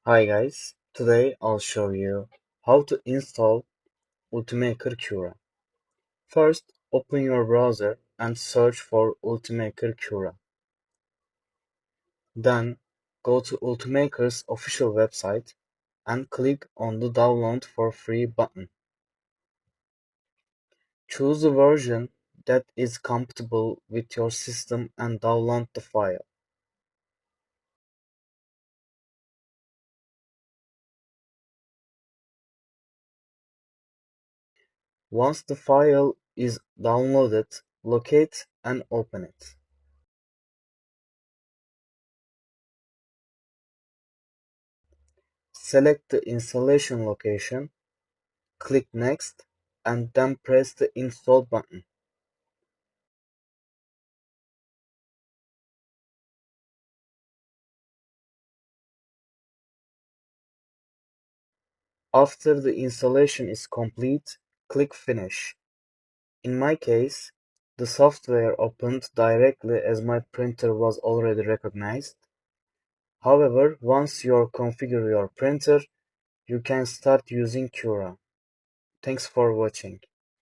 Hi guys, today I'll show you how to install Ultimaker Cura. First, open your browser and search for Ultimaker Cura. Then, go to Ultimaker's official website and click on the Download for Free button. Choose the version that is compatible with your system and download the file. Once the file is downloaded, locate and open it. Select the installation location, click Next, and then press the Install button. After the installation is complete, click Finish. In my case, the software opened directly as my printer was already recognized. However, once you configure your printer, you can start using Cura. Thanks for watching.